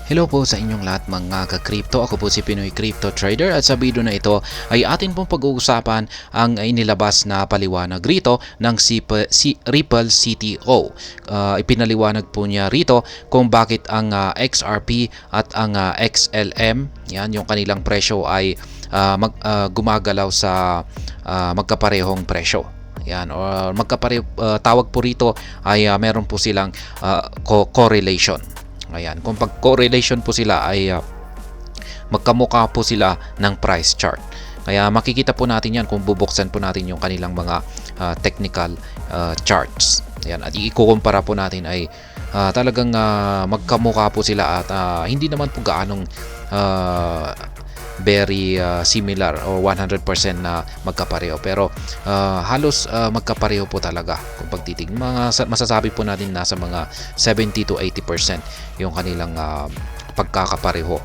Hello po sa inyong lahat mga ka-crypto. Ako po si Pinoy Crypto Trader at sa video na ito ay atin pong pag-uusapan ang inilabas na paliwanag rito ng si Ripple CTO. Ipinaliwanag po niya rito kung bakit ang XRP at ang XLM, yan yung kanilang presyo ay gumagalaw sa magkaparehong presyo. Yan, or magkapareho, tawag po rito ay meron po silang correlation. Ayan, kung pag-correlation po sila ay magkamukha po sila ng price chart. Kaya makikita po natin yan kung bubuksan po natin yung kanilang mga technical charts. Ayan, at ikukumpara po natin ay talagang magkamukha po sila at hindi naman po gaanong very similar o 100% na magkapareho, pero halos magkapareho po talaga. Kung pagtitingin, masasabi po natin nasa mga 70 to 80% yung kanilang pagkakapareho.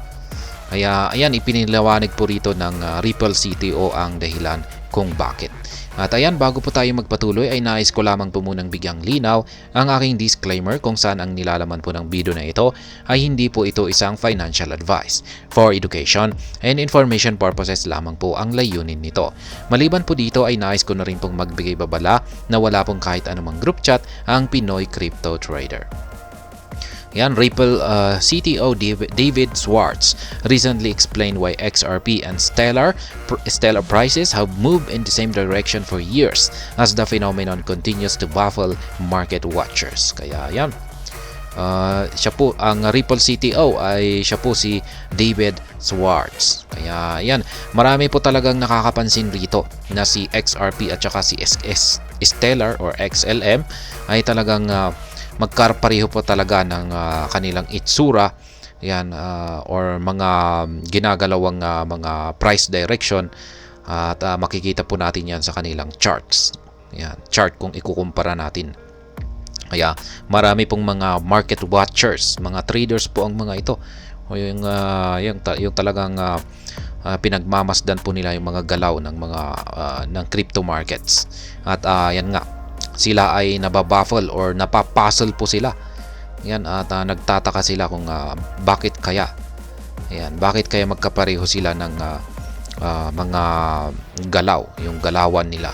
Kaya ayan, ipiniliwanag po rito ng Ripple CTO ang dahilan kung bakit. At ayan, bago po tayo magpatuloy ay nais ko lamang po munang bigyang linaw ang aking disclaimer kung saan ang nilalaman po ng video na ito ay hindi po ito isang financial advice. For education and information purposes lamang po ang layunin nito. Maliban po dito ay nais ko na rin pong magbigay babala na wala pong kahit anumang group chat ang Pinoy Crypto Trader. Yan, Ripple CTO David Schwartz recently explained why XRP and Stellar prices have moved in the same direction for years as the phenomenon continues to baffle market watchers. Kaya yan, siya po, ang Ripple CTO ay siya po si David Schwartz. Kaya yan, marami po talagang nakakapansin rito na si XRP at saka si Stellar or XLM ay talagang magkapareho po talaga ng kanilang itsura, yan, or mga ginagalawang mga price direction, at makikita po natin yan sa kanilang charts. Yan, chart kung ikukumpara natin. Kaya marami pong mga market watchers, mga traders po ang mga ito, o yung talagang pinagmamasdan po nila yung mga galaw ng mga ng crypto markets. At yan nga, sila ay nababaffle or napapuzzle po sila. Yan, at nagtataka sila kung bakit kaya. Ayan, bakit kaya magkapareho sila ng mga galaw, yung galawan nila.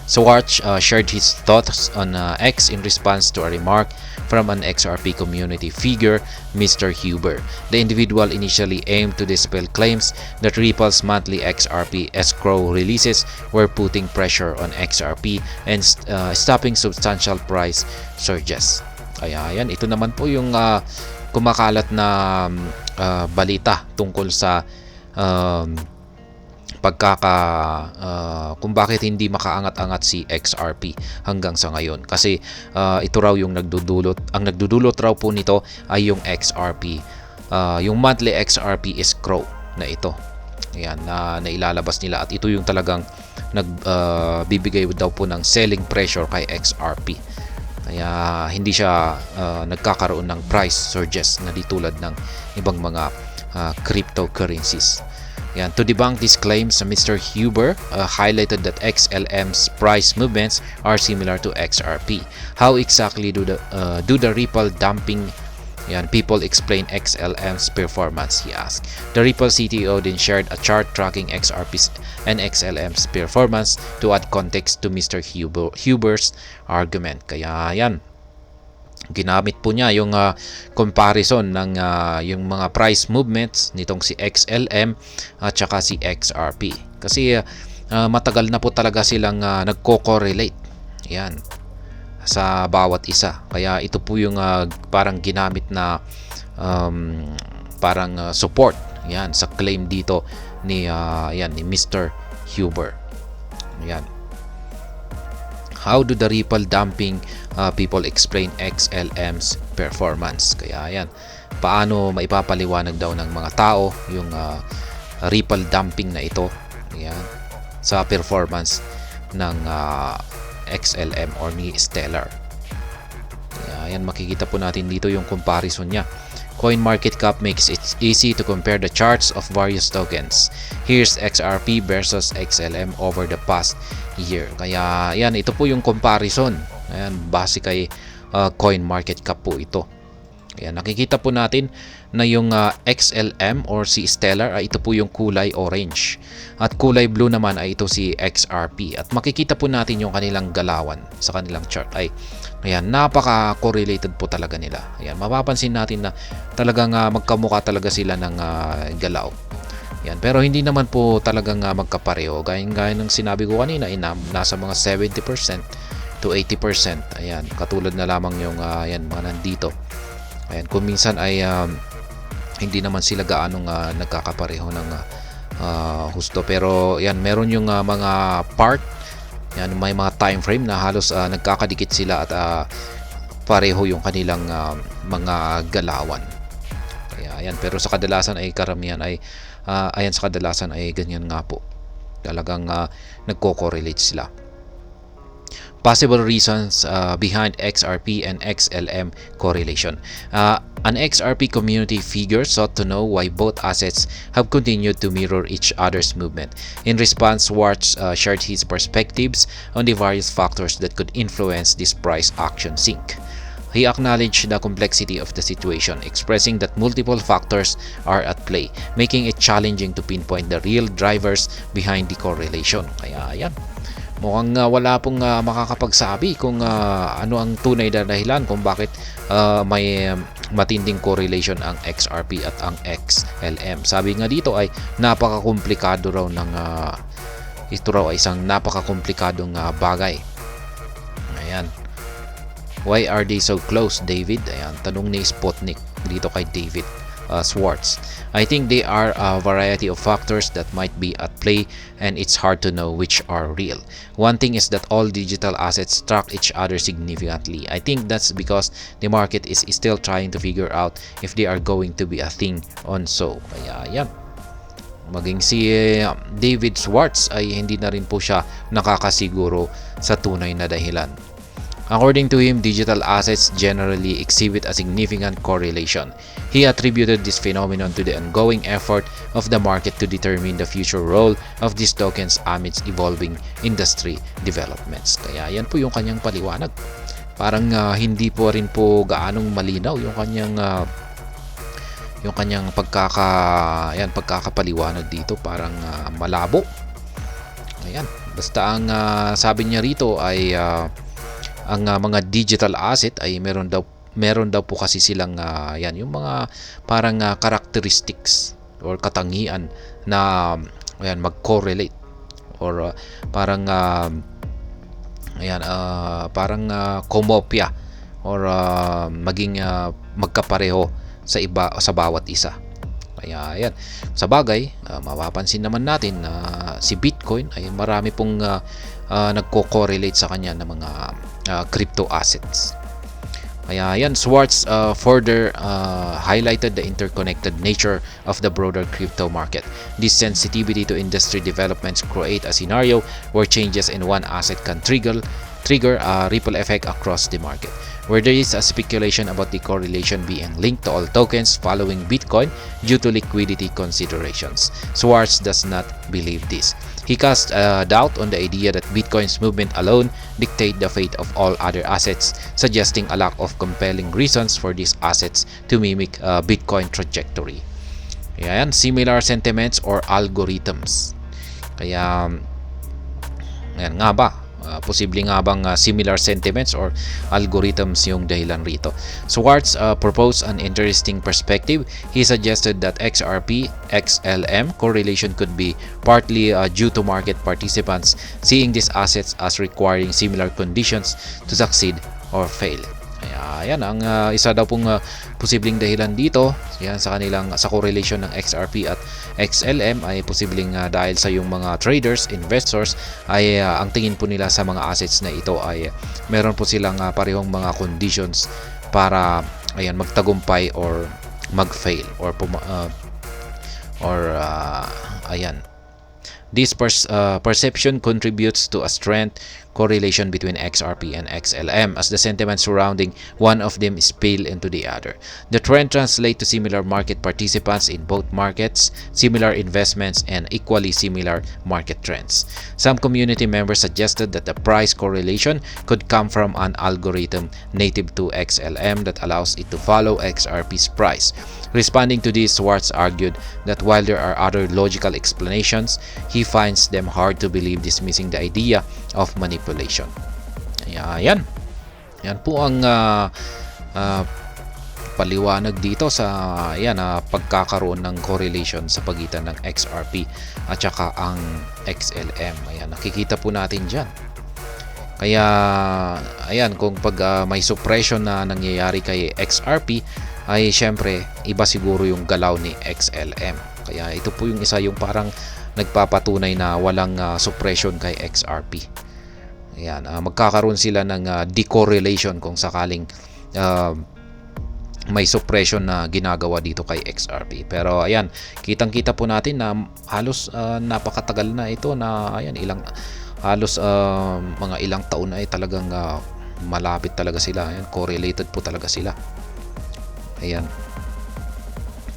Schwartz shared his thoughts on X in response to a remark from an XRP community figure, Mr. Huber. The individual initially aimed to dispel claims that Ripple's monthly XRP escrow releases were putting pressure on XRP and stopping substantial price surges. Kaya yan, ito naman po yung kumakalat na balita tungkol sa kung bakit hindi makaangat-angat si XRP hanggang sa ngayon, kasi ito raw yung nagdudulot raw po nito ay yung XRP, yung monthly XRP escrow na ito. Ayan, na ilalabas nila, at ito yung talagang nagbibigay daw po ng selling pressure kay XRP. Kaya hindi siya nagkakaroon ng price surges na ditulad ng ibang mga cryptocurrencies. Yan. To debunk these claims, Mr. Huber highlighted that XLM's price movements are similar to XRP. How exactly do the Ripple dumping people explain XLM's performance, he asked. The Ripple CTO then shared a chart tracking XRP's and XLM's performance to add context to Mr. Huber's argument. Kaya yan, ginamit po niya yung comparison ng yung mga price movements nitong si XLM at saka si XRP, kasi matagal na po talaga silang nagko-correlate yan sa bawat isa. Kaya ito po yung parang ginamit na parang support yan sa claim dito ni Mr. Huber. Yan. How do the Ripple dumping people explain XLM's performance? Kaya yan, paano maipapaliwanag daw ng mga tao yung Ripple dumping na ito, yan, sa performance ng XLM or ni Stellar. Kaya yan, makikita po natin dito yung comparison niya. CoinMarketCap makes it easy to compare the charts of various tokens. Here's XRP versus XLM over the past year. Kaya yan, ito po yung comparison. Ayan, base kay CoinMarketCap po ito. Ayan, nakikita po natin na yung XLM or si Stellar ay ito po yung kulay orange. At kulay blue naman ay ito si XRP. At makikita po natin yung kanilang galawan sa kanilang chart ay ayan, napaka-correlated po talaga nila. Ayan, mapapansin natin na talagang magkamukha talaga sila ng galaw. Ayan, pero hindi naman po talagang magkapareho. Gaya ng sinabi ko kanina, nasa mga 70% to 80%. Ayan, katulad na lamang yung ayan, mga nandito. Ayan, kung minsan ay hindi naman sila gaanong nagkakapareho ng husto, pero yan, meron yung mga part, yan, may mga time frame na halos nagkakadikit sila at pareho yung kanilang mga galawan. Kaya ayan, pero sa kadalasan ay karamihan ay ayan, sa kadalasan ay ganyan nga po, talagang nagko-correlate sila. Possible reasons behind XRP and XLM correlation. An XRP community figure sought to know why both assets have continued to mirror each other's movement. In response, Schwartz shared his perspectives on the various factors that could influence this price action sync. He acknowledged the complexity of the situation, expressing that multiple factors are at play, making it challenging to pinpoint the real drivers behind the correlation. Kaya ayan, mukhang wala pong makakapagsabi kung ano ang tunay na dahilan kung bakit may matinding correlation ang XRP at ang XLM. Sabi nga dito ay napakakomplikado raw ng ito raw ay isang napakakomplikadong bagay. Ayan. Why are they so close, David? Ayan, tanong ni Sputnik dito kay David Schwartz. I think they are a variety of factors that might be at play, and it's hard to know which are real. One thing is that all digital assets track each other significantly. I think that's because the market is still trying to figure out if they are going to be a thing on so. Kaya yan, maging si David Schwartz ay hindi na rin po siya nakakasiguro sa tunay na dahilan. According to him, digital assets generally exhibit a significant correlation. He attributed this phenomenon to the ongoing effort of the market to determine the future role of these tokens amidst evolving industry developments. Kaya yan po yung kanyang paliwanag. Parang hindi po rin po gaanong malinaw yung kanyang pagkakapaliwanag dito, parang malabo. Ayan, basta ang sabi niya rito ay ang mga digital asset ay meron daw po kasi silang yan, yung mga parang characteristics or katangian na ayan, mag-correlate or parang komopya or maging magkapareho sa bawat isa. Kaya ayan, sa bagay, mapapansin naman natin na si Bitcoin ay marami pong nagko-correlate sa kanya ng mga crypto assets. Kaya yan, Schwartz further highlighted the interconnected nature of the broader crypto market. This sensitivity to industry developments create a scenario where changes in one asset can trigger a ripple effect across the market, where there is a speculation about the correlation being linked to all tokens following Bitcoin due to liquidity considerations. Schwartz does not believe this. He cast doubt on the idea that Bitcoin's movement alone dictate the fate of all other assets, suggesting a lack of compelling reasons for these assets to mimic Bitcoin trajectory. Ayan, similar sentiments or algorithms. Kaya, ayan nga ba? Posible nga bang similar sentiments or algorithms yung dahilan rito? Schwartz proposed an interesting perspective. He suggested that XRP XLM correlation could be partly due to market participants seeing these assets as requiring similar conditions to succeed or fail. Kaya yan ang isa daw pong posibleng dahilan dito. Yan, sa correlation ng XRP at XLM ay posibleng dahil sa yung mga traders, investors ay ang tingin po nila sa mga assets na ito ay meron po silang parehong mga conditions para ayan, magtagumpay or mag-fail or ayan, This perception contributes to a strength correlation between XRP and XLM as the sentiment surrounding one of them spill into the other. The trend translates to similar market participants in both markets, similar investments, and equally similar market trends. Some community members suggested that the price correlation could come from an algorithm native to XLM that allows it to follow XRP's price. Responding to this, Schwartz argued that while there are other logical explanations, he finds them hard to believe, dismissing the idea of manipulation. Ayan. Yan po ang paliwanag dito sa pagkakaroon ng correlation sa pagitan ng XRP at saka ang XLM. Ayan, nakikita po natin dyan. Kaya, ayan, kung pag may suppression na nangyayari kay XRP, ay syempre, iba siguro yung galaw ni XLM. Kaya ito po yung isa yung parang nagpapatunay na walang suppression kay XRP. Ayan, magkakaroon sila ng decorrelation kung sakaling may suppression na ginagawa dito kay XRP. Pero ayan, kitang-kita po natin na halos napakatagal na ito na ayan, halos mga ilang taon na ay talagang malapit talaga sila. Ayan, correlated po talaga sila. Ayan.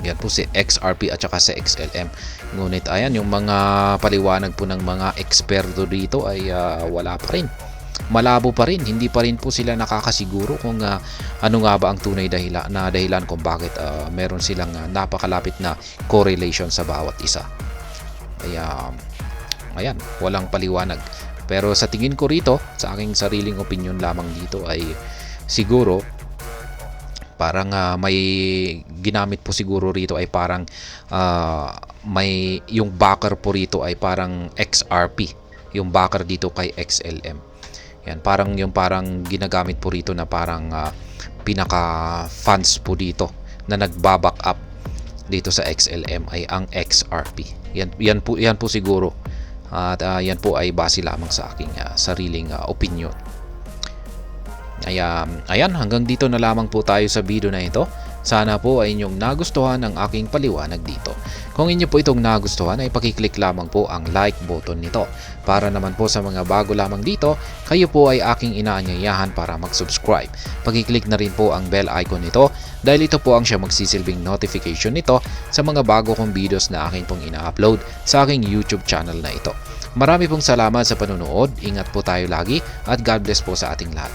Yan po si XRP at saka si XLM. Ngunit ayan, yung mga paliwanag po ng mga eksperto dito ay wala pa rin. Malabo pa rin. Hindi pa rin po sila nakakasiguro kung ano nga ba ang tunay dahilan kung bakit meron silang napakalapit na correlation sa bawat isa. Kaya ayan, walang paliwanag. Pero sa tingin ko rito, sa aking sariling opinion lamang dito ay siguro parang may ginamit po siguro rito ay parang may yung backer po rito ay parang XRP, yung backer dito kay XLM. Yan, parang ginagamit po rito na parang pinaka funds po dito na nagbaback up dito sa XLM ay ang XRP. Yan po siguro. At yan po ay base lamang sa aking sariling opinion. Ayan, hanggang dito na lamang po tayo sa video na ito. Sana po ay inyong nagustuhan ang aking paliwanag dito. Kung inyo po itong nagustuhan ay pakiclick lamang po ang like button nito. Para naman po sa mga bago lamang dito, kayo po ay aking inaanyayahan para mag-subscribe. Pakiclick na rin po ang bell icon nito dahil ito po ang siya magsisilbing notification nito sa mga bago kong videos na aking pong ina-upload sa aking YouTube channel na ito. Marami pong salamat sa panonood, ingat po tayo lagi at God bless po sa ating lahat.